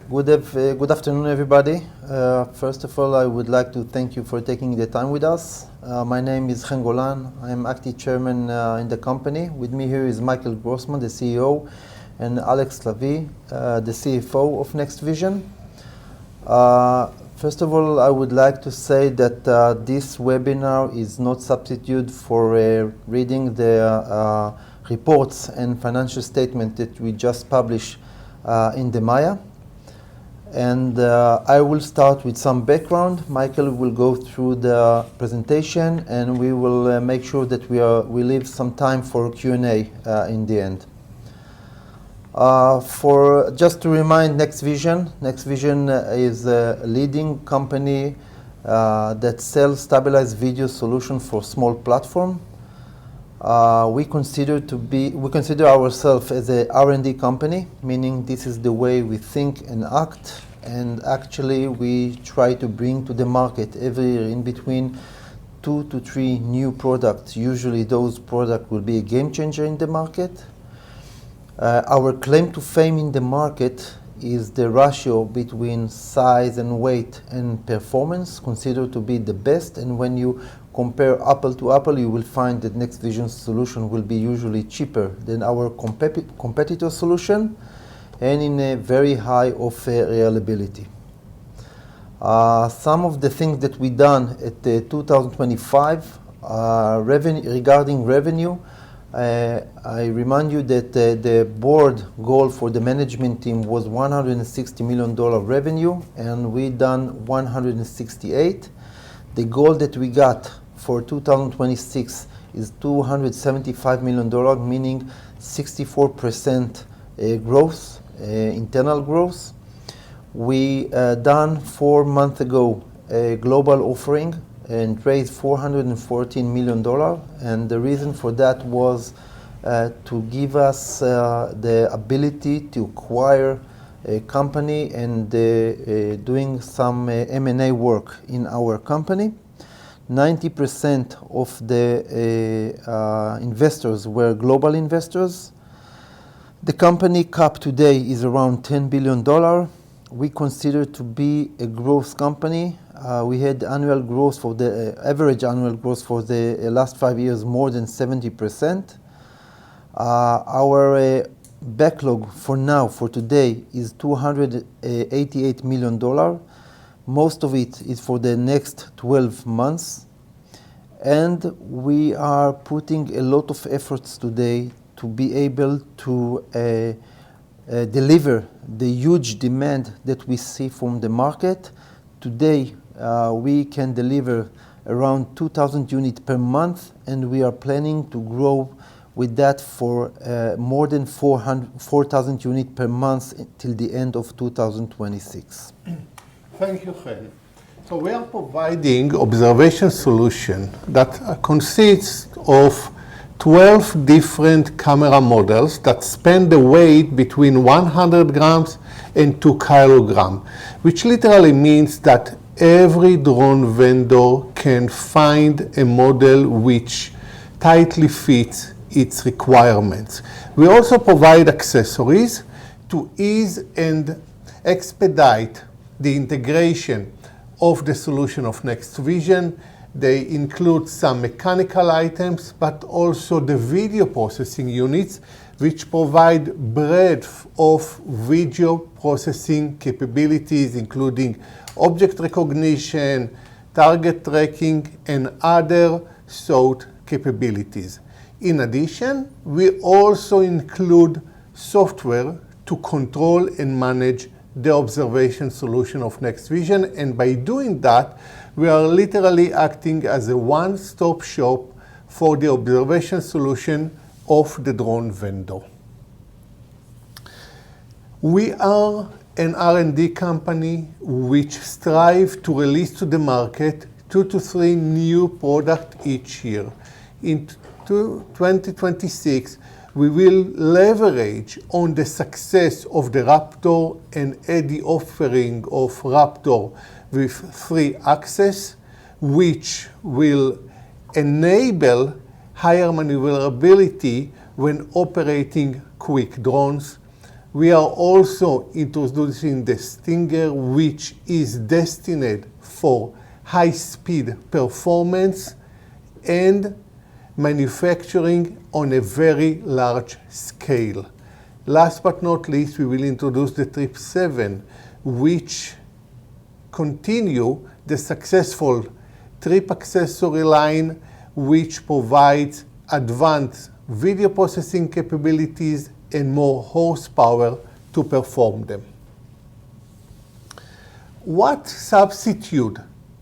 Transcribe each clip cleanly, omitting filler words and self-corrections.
Good afternoon, everybody. First of all, I would like to thank you for taking the time with us. My name is Chen Golan. I am active chairman in the company. With me here is Michael Grossman, the CEO, and Alex Lavie, the CFO of NextVision. First of all, I would like to say that this webinar is not substitute for reading the reports and financial statement that we just published in the Maya. And I will start with some background. Michael will go through the presentation, and we will make sure that we leave some time for Q&A in the end. Just to remind NextVision is a leading company that sells stabilized video solution for small platform. We consider ourselves as a R&D company, meaning this is the way we think and act, and actually we try to bring to the market every year in between 2 to 3 new products. Usually those products will be a game changer in the market. Our claim to fame in the market is the ratio between size and weight and performance, considered to be the best, and when you compare apple to apple, you will find that NextVision solution will be usually cheaper than our competitor solution, and in a very high of reliability. Some of the things that we done at the 2025 regarding revenue, I remind you that the board goal for the management team was $160 million revenue, and we done 168. The goal that we got for 2026 is $275 million, meaning 64% growth, internal growth. We done 4 months ago a global offering and raised $414 million, and the reason for that was to give us the ability to acquire a company and doing some M&A work in our company. 90% of the investors were global investors. The company cap today is around $10 billion. We consider to be a growth company. We had annual growth for the average annual growth for the last 5 years more than 70%. Our backlog for today is $288 million. Most of it is for the next 12 months. And we are putting a lot of efforts today to be able to deliver the huge demand that we see from the market. Today, we can deliver around 2,000 units per month, and we are planning to grow with that for more than 4,000 units per month till the end of 2026. Thank you, Chen. So we are providing observation solution that consists of 12 different camera models that span the weight between 100 grams and 2 kilograms, which literally means that every drone vendor can find a model which tightly fits its requirements. We also provide accessories to ease and expedite the integration of the solution of NextVision. They include some mechanical items, but also the video processing units, which provide breadth of video processing capabilities, including object recognition, target tracking, and other sought capabilities. In addition, we also include software to control and manage the observation solution of NextVision, and by doing that, we are literally acting as a one-stop shop for the observation solution of the drone vendor. We are an R&D company which strive to release to the market 2 to 3 new products each year. In 2026, we will leverage on the success of the Raptor and add the offering of Raptor with 3-axis, which will enable higher maneuverability when operating quick drones. We are also introducing the Stinger, which is destined for high-speed performance and manufacturing on a very large scale. Last but not least, we will introduce the Trip 7, which continue the successful Trip accessory line, which provides advanced video processing capabilities and more horsepower to perform them. What substitute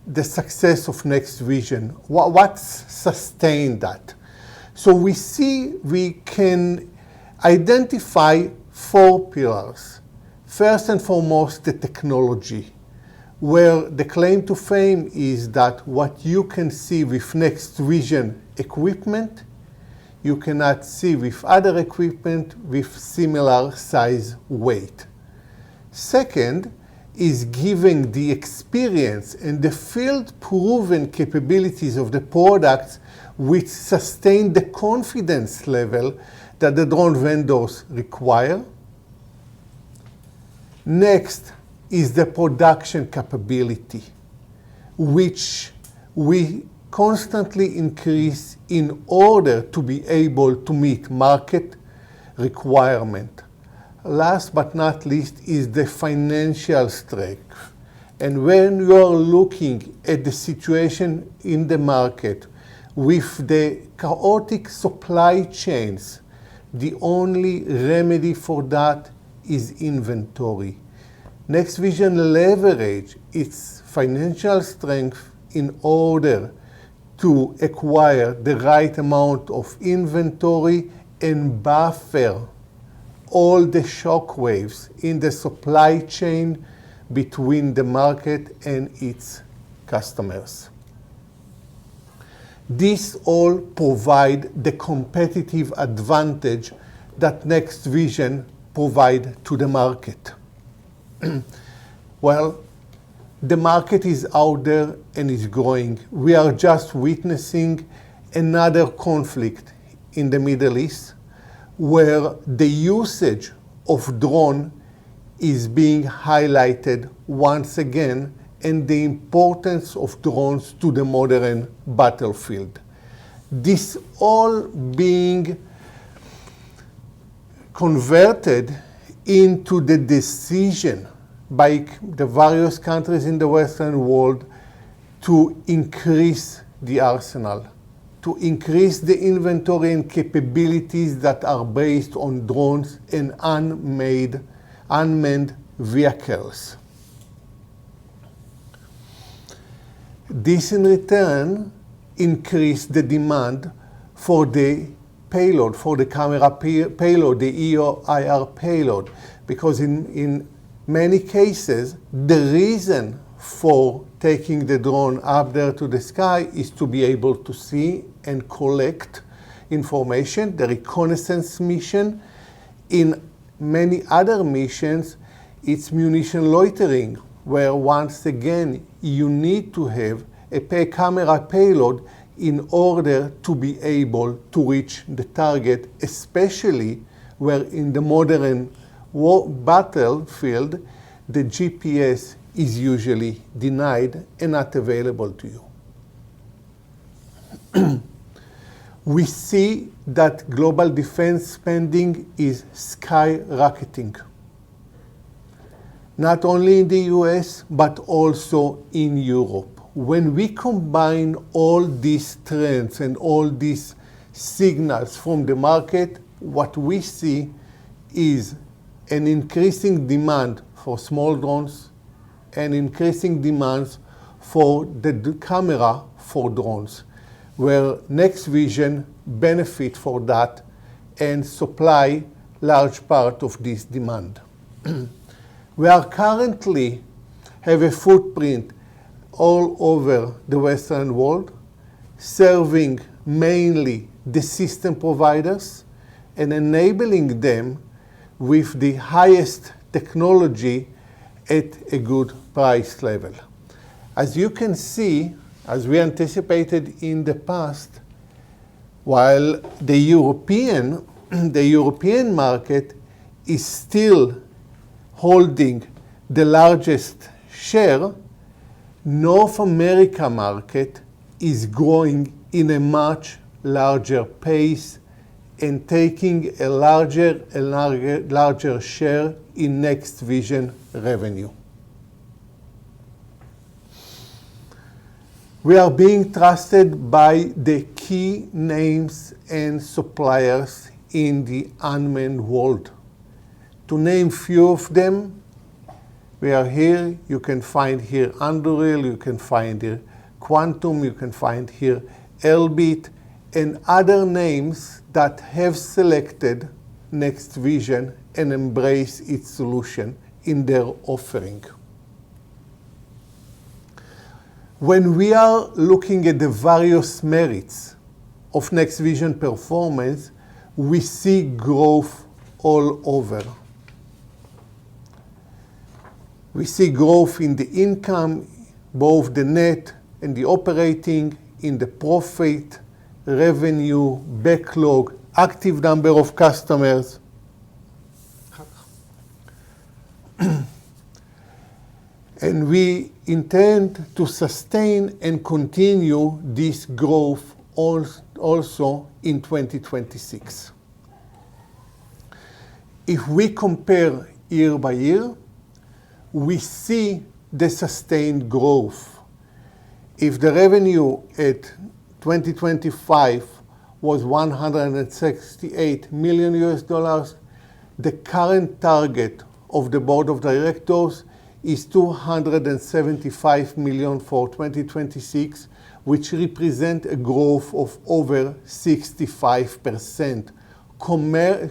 the success of NextVision? What sustained that? So we see we can identify 4 pillars. First and foremost, the technology, where the claim to fame is that what you can see with NextVision equipment, you cannot see with other equipment with similar size weight. Second is giving the experience and the field-proven capabilities of the products which sustain the confidence level that the drone vendors require. Next is the production capability, which we constantly increase in order to be able to meet market requirement. Last but not least is the financial strength. And when you are looking at the situation in the market with the chaotic supply chains, the only remedy for that is inventory. NextVision leverage its financial strength in order to acquire the right amount of inventory and buffer all the shock waves in the supply chain between the market and its customers. These all provide the competitive advantage that NextVision provide to the market. Well, the market is out there and is growing. We are just witnessing another conflict in the Middle East where the usage of drone is being highlighted once again, and the importance of drones to the modern battlefield. This all being converted into the decision by the various countries in the Western world to increase the arsenal, to increase the inventory and capabilities that are based on drones and unmanned vehicles. This in return increased the demand for the payload, for the camera payload, the EO/IR payload, because in many cases, the reason for taking the drone up there to the sky is to be able to see and collect information. The reconnaissance mission. In many other missions, it's munition loitering, where once again you need to have a camera payload in order to be able to reach the target, especially where in the modern battlefield the GPS is usually denied and not available to you. We see that global defense spending is skyrocketing, not only in the US, but also in Europe. When we combine all these trends and all these signals from the market, what we see is an increasing demand for small drones and increasing demands for the camera for drones, where NextVision benefit for that and supply large part of this demand. We are currently have a footprint all over the Western world, serving mainly the system providers and enabling them with the highest technology at a good price level. As you can see, as we anticipated in the past, while the European market is still holding the largest share, North America market is growing in a much larger pace and taking a larger share in NextVision revenue. We are being trusted by the key names and suppliers in the unmanned world. To name few of them, we are here. You can find here Anduril, you can find here Quantum, you can find here Elbit, and other names that have selected NextVision and embrace its solution in their offering. When we are looking at the various merits of NextVision performance, we see growth all over. We see growth in the income, both the net and the operating, in the profit, revenue, backlog, active number of customers. And we intend to sustain and continue this growth also in 2026. If we compare year by year, we see the sustained growth. If the revenue at 2025 was $168 million, the current target of the board of directors is $275 million for 2026, which represent a growth of over 65%. Compare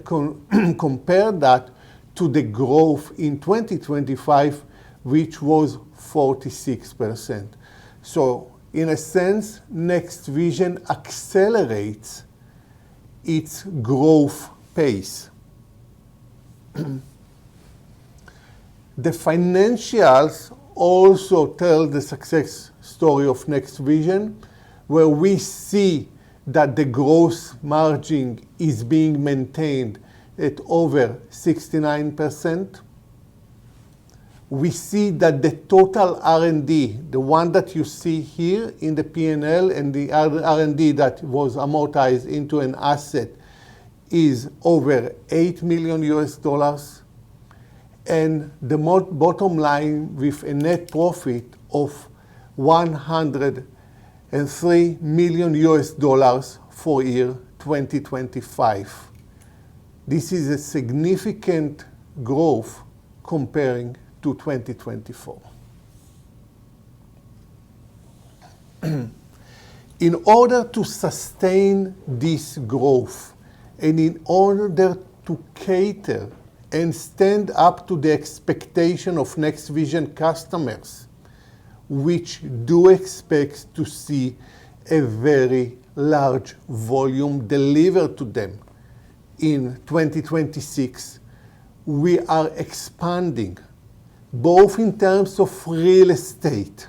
that to the growth in 2025, which was 46%. So in a sense, NextVision accelerates its growth pace. The financials also tell the success story of NextVision, where we see that the gross margin is being maintained at over 69%. We see that the total R&D, the one that you see here in the P&L and the R&D that was amortized into an asset, is over $8 million. And the bottom line with a net profit of $103 million for year 2025. This is a significant growth comparing to 2024. In order to sustain this growth and in order to cater and stand up to the expectation of NextVision customers, which do expect to see a very large volume delivered to them in 2026, we are expanding both in terms of real estate,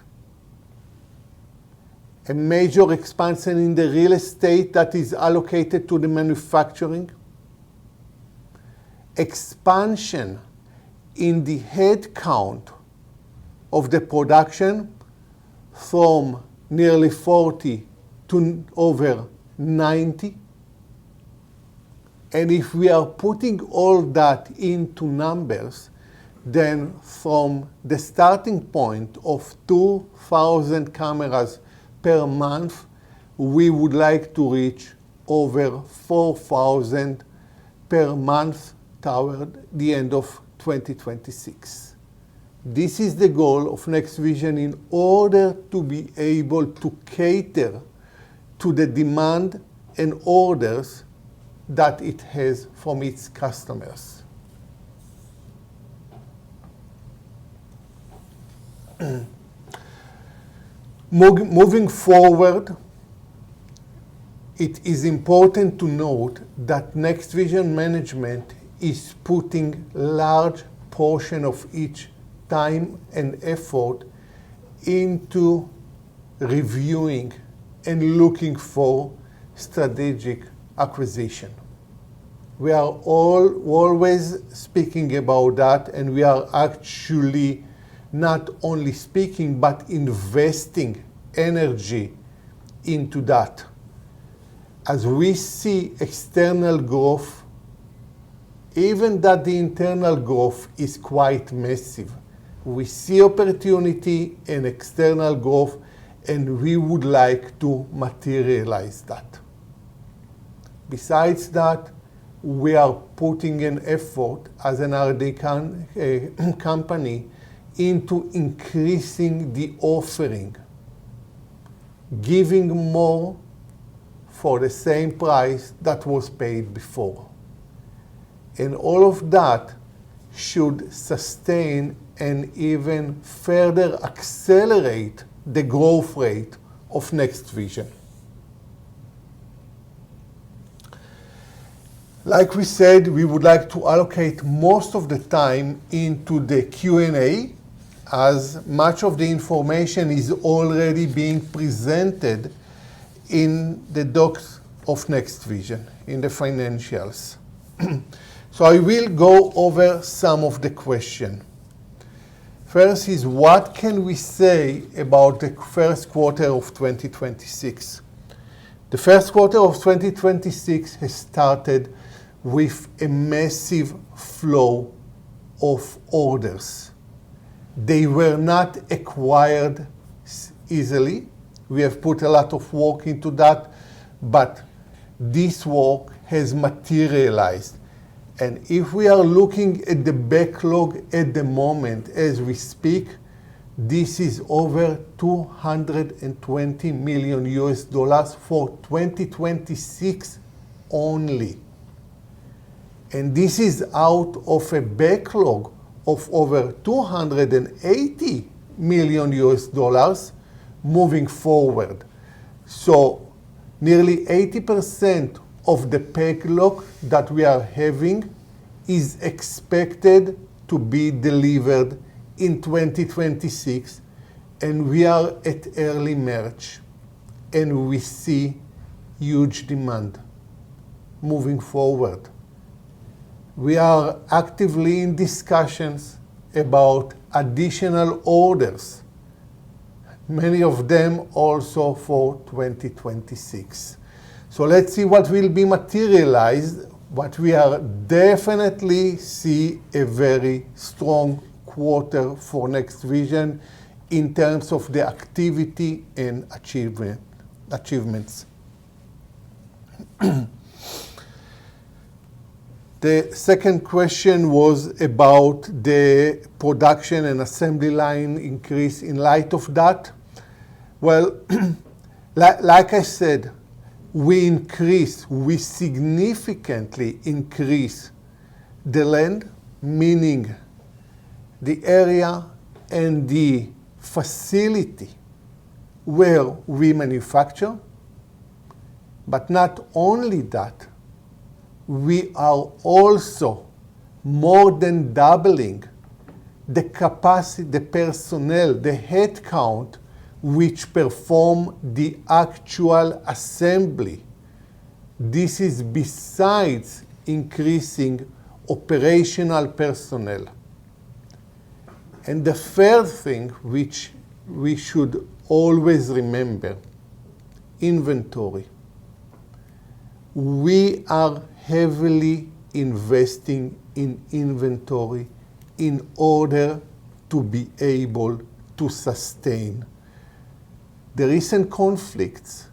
a major expansion in the real estate that is allocated to the manufacturing, expansion in the head count of the production from nearly 40 to over 90. And if we are putting all that into numbers, then from the starting point of 2,000 cameras per month, we would like to reach over 4,000 per month toward the end of 2026. This is the goal of NextVision in order to be able to cater to the demand and orders that it has from its customers. Moving forward, it is important to note that NextVision management is putting large portion of each time and effort into reviewing and looking for strategic acquisition. We are always speaking about that, and we are actually not only speaking, but investing energy into that. As we see external growth, even that the internal growth is quite massive, we see opportunity in external growth, and we would like to materialize that. Besides that, we are putting an effort as an R&D company into increasing the offering, giving more for the same price that was paid before. And all of that should sustain and even further accelerate the growth rate of NextVision. Like we said, we would like to allocate most of the time into the Q&A, as much of the information is already being presented in the docs of NextVision, in the financials. So I will go over some of the questions. First is, what can we say about the first quarter of 2026? The first quarter of 2026 has started with a massive flow of orders. They were not acquired easily. We have put a lot of work into that, but this work has materialized. And if we are looking at the backlog at the moment as we speak, this is over $220 million for 2026 only. And this is out of a backlog of over $280 million moving forward. So nearly 80% of the backlog that we are having is expected to be delivered in 2026, and we are at early March, and we see huge demand moving forward. We are actively in discussions about additional orders, many of them also for 2026. So let's see what will be materialized, but we are definitely see a very strong quarter for NextVision in terms of the activity and achievements. The second question was about the production and assembly line increase in light of that. Well, like I said, we significantly increase the land, meaning the area and the facility where we manufacture. But not only that, we are also more than doubling the capacity, the personnel, the head count, which perform the actual assembly. This is besides increasing operational personnel. And the third thing which we should always remember, inventory. We are heavily investing in inventory in order to be able to sustain. The recent conflicts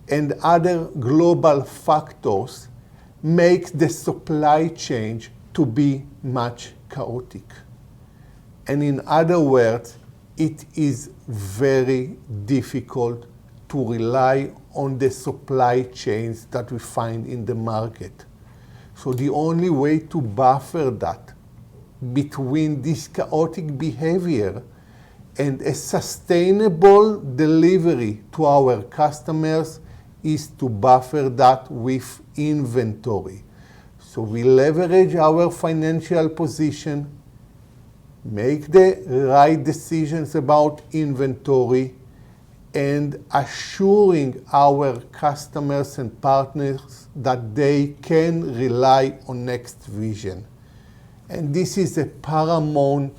and other global factors make the supply chain to be much chaotic. And in other words, it is very difficult to rely on the supply chains that we find in the market. So the only way to buffer that between this chaotic behavior and a sustainable delivery to our customers is to buffer that with inventory. So we leverage our financial position, make the right decisions about inventory, and assuring our customers and partners that they can rely on NextVision. And this is a paramount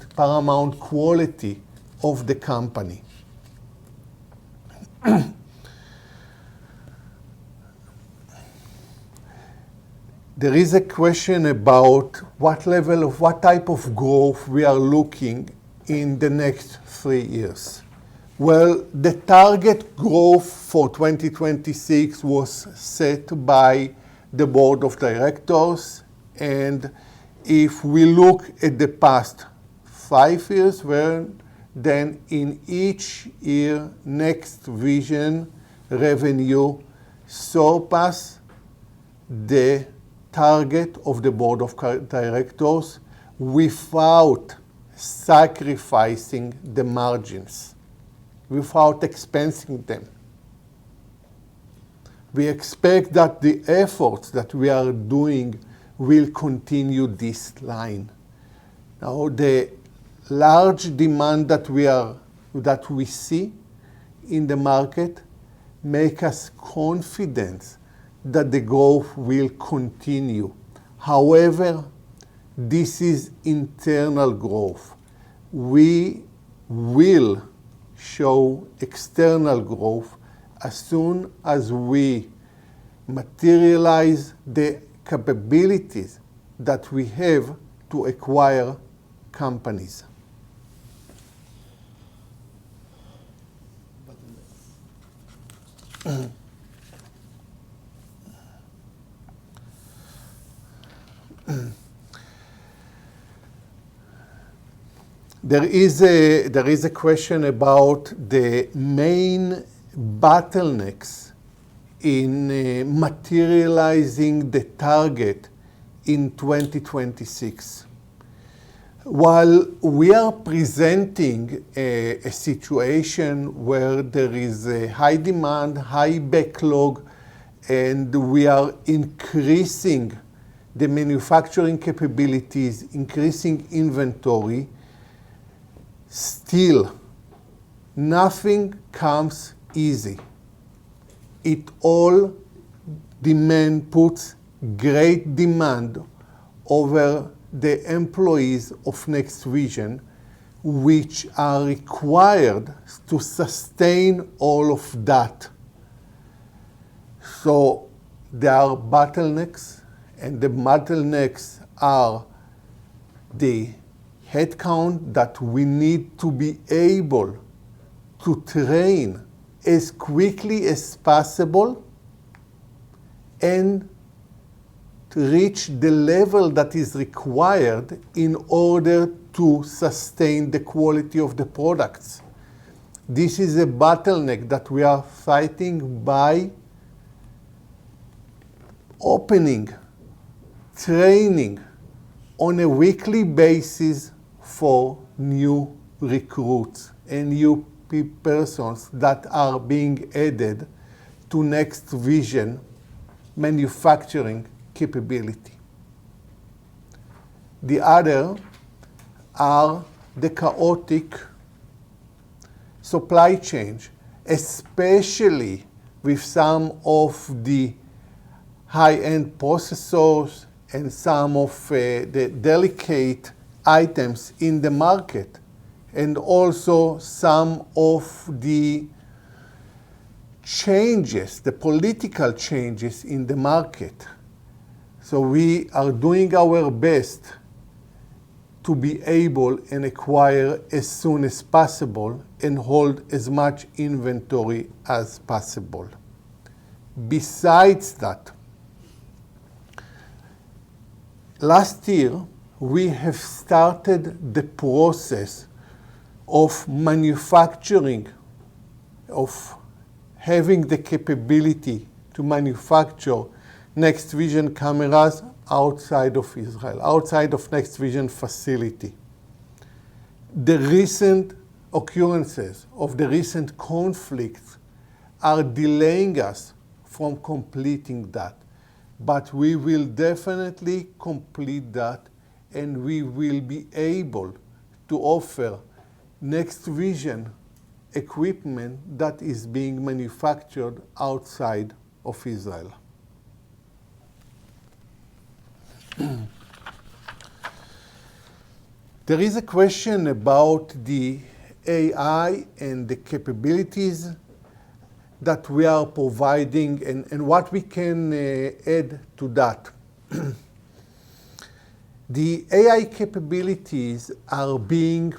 quality of the company. There is a question about what type of growth we are looking in the next 3 years. Well, the target growth for 2026 was set by the board of directors, and if we look at the past 5 years, well, then in each year, NextVision revenue surpassed the target of the board of directors without sacrificing the margins, without expensing them. We expect that the efforts that we are doing will continue this line. Now, the large demand that we see in the market make us confident that the growth will continue. However, this is internal growth. We will show external growth as soon as we materialize the capabilities that we have to acquire companies. There is a question about the main bottlenecks in materializing the target in 2026. While we are presenting a situation where there is a high demand, high backlog, and we are increasing the manufacturing capabilities, increasing inventory, still, nothing comes easy. It all puts great demand over the employees of NextVision, which are required to sustain all of that. So there are bottlenecks, and the bottlenecks are the headcount that we need to be able to train as quickly as possible and to reach the level that is required in order to sustain the quality of the products. This is a bottleneck that we are fighting by opening training on a weekly basis for new recruits and new persons that are being added to NextVision manufacturing capability. The other are the chaotic supply chain, especially with some of the high-end processors and some of the delicate items in the market, and also some of the changes, the political changes in the market. So we are doing our best to be able and acquire as soon as possible and hold as much inventory as possible. Besides that, last year, we have started the process of manufacturing, of having the capability to manufacture NextVision cameras outside of Israel, outside of NextVision facility. The recent occurrences of the recent conflicts are delaying us from completing that. But we will definitely complete that, and we will be able to offer NextVision equipment that is being manufactured outside of Israel. There is a question about the AI and the capabilities that we are providing and what we can add to that. The AI capabilities are being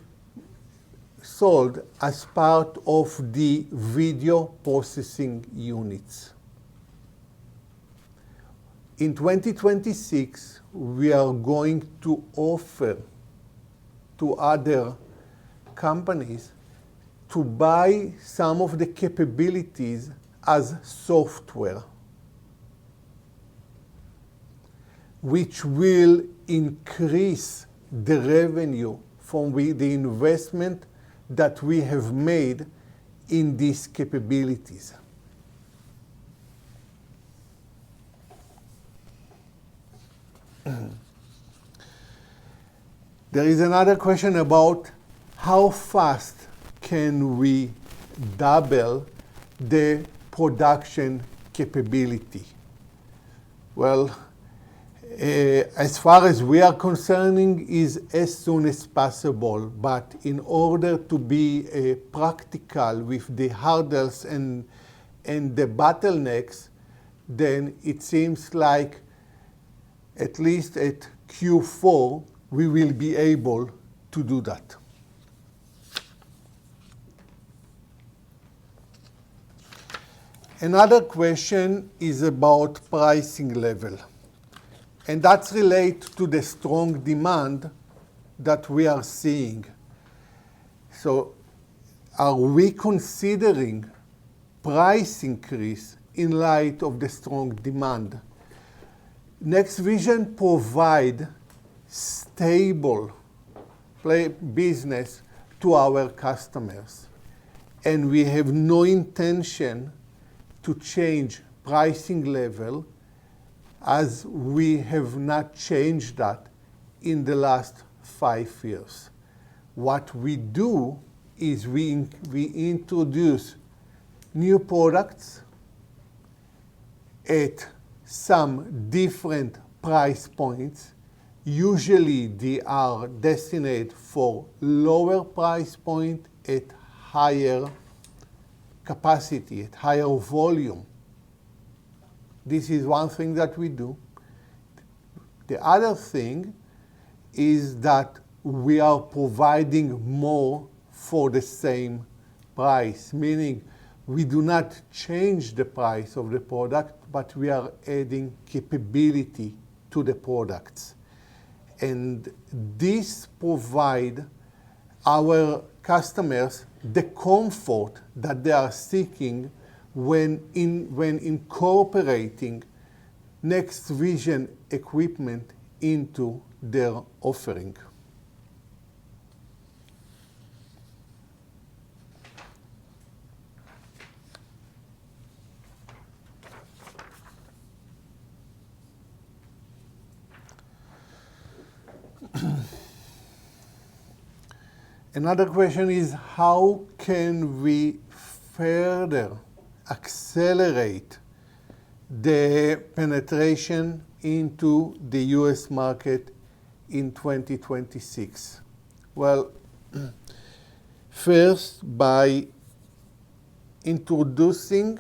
sold as part of the video processing units. In 2026, we are going to offer to other companies to buy some of the capabilities as software, which will increase the revenue from the investment that we have made in these capabilities. There is another question about how fast can we double the production capability. Well, as far as we are concerned, is as soon as possible. But in order to be practical with the hurdles and the bottlenecks, then it seems like at least at Q4, we will be able to do that. Another question is about pricing level. And that's related to the strong demand that we are seeing. So are we considering price increase in light of the strong demand? NextVision provide stable business to our customers. And we have no intention to change pricing level as we have not changed that in the last 5 years. What we do is we introduce new products at some different price points. Usually they are destined for lower price point at higher capacity, at higher volume. This is one thing that we do. The other thing is that we are providing more for the same price, meaning we do not change the price of the product, but we are adding capability to the products. And this provides our customers the comfort that they are seeking when incorporating NextVision equipment into their offering. Another question is, how can we further accelerate the penetration into the US market in 2026? Well, first, by introducing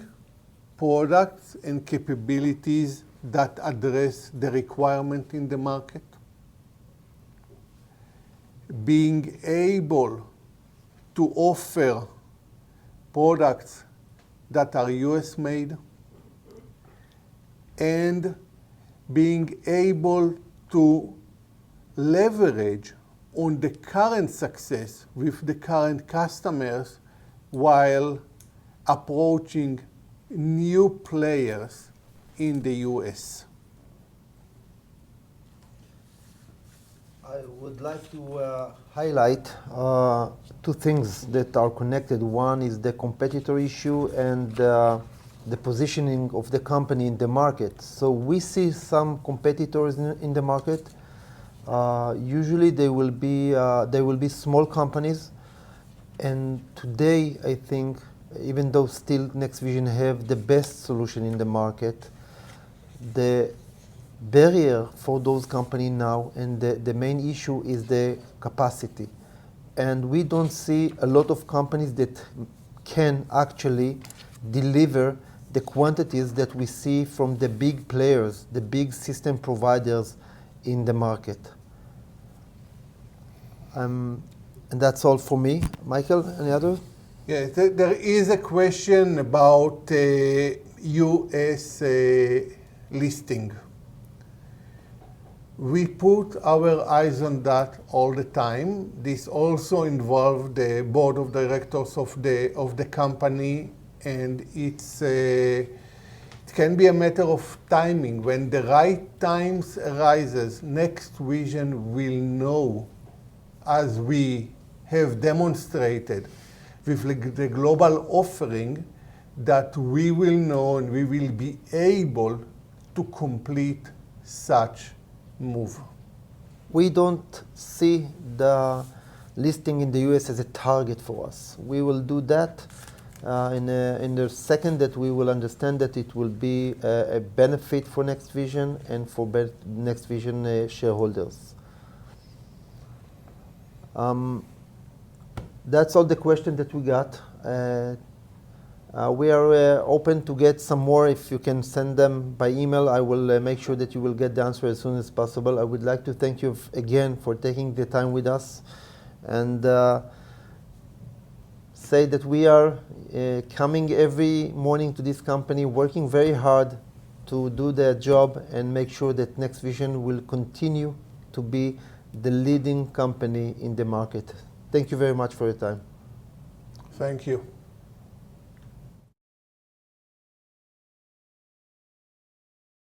products and capabilities that address the requirement in the market, being able to offer products that are US made, and being able to leverage on the current success with the current customers while approaching new players in the US. I would like to highlight two things that are connected. One is the competitor issue and the positioning of the company in the market. So we see some competitors in the market. Usually they will be small companies, And today, I think, even though still NextVision have the best solution in the market, the barrier for those companies now and the main issue is the capacity. And we don't see a lot of companies that can actually deliver the quantities that we see from the big players, the big system providers in the market. And that's all for me. Michael, any other? Yes, there is a question about US listing. We put our eyes on that all the time. This also involves the board of directors of the company, and it can be a matter of timing. When the right times arises, NextVision will know, as we have demonstrated with the global offering, that we will know and we will be able to complete such move. We don't see the listing in the US as a target for us. We will do that in the second that we will understand that it will be a benefit for NextVision and for NextVision shareholders. That's all the questions that we got. We are open to get some more. If you can send them by email, I will make sure that you will get the answer as soon as possible. I would like to thank you again for taking the time with us, and say that we are coming every morning to this company, working very hard to do their job and make sure that NextVision will continue to be the leading company in the market. Thank you very much for your time. Thank you.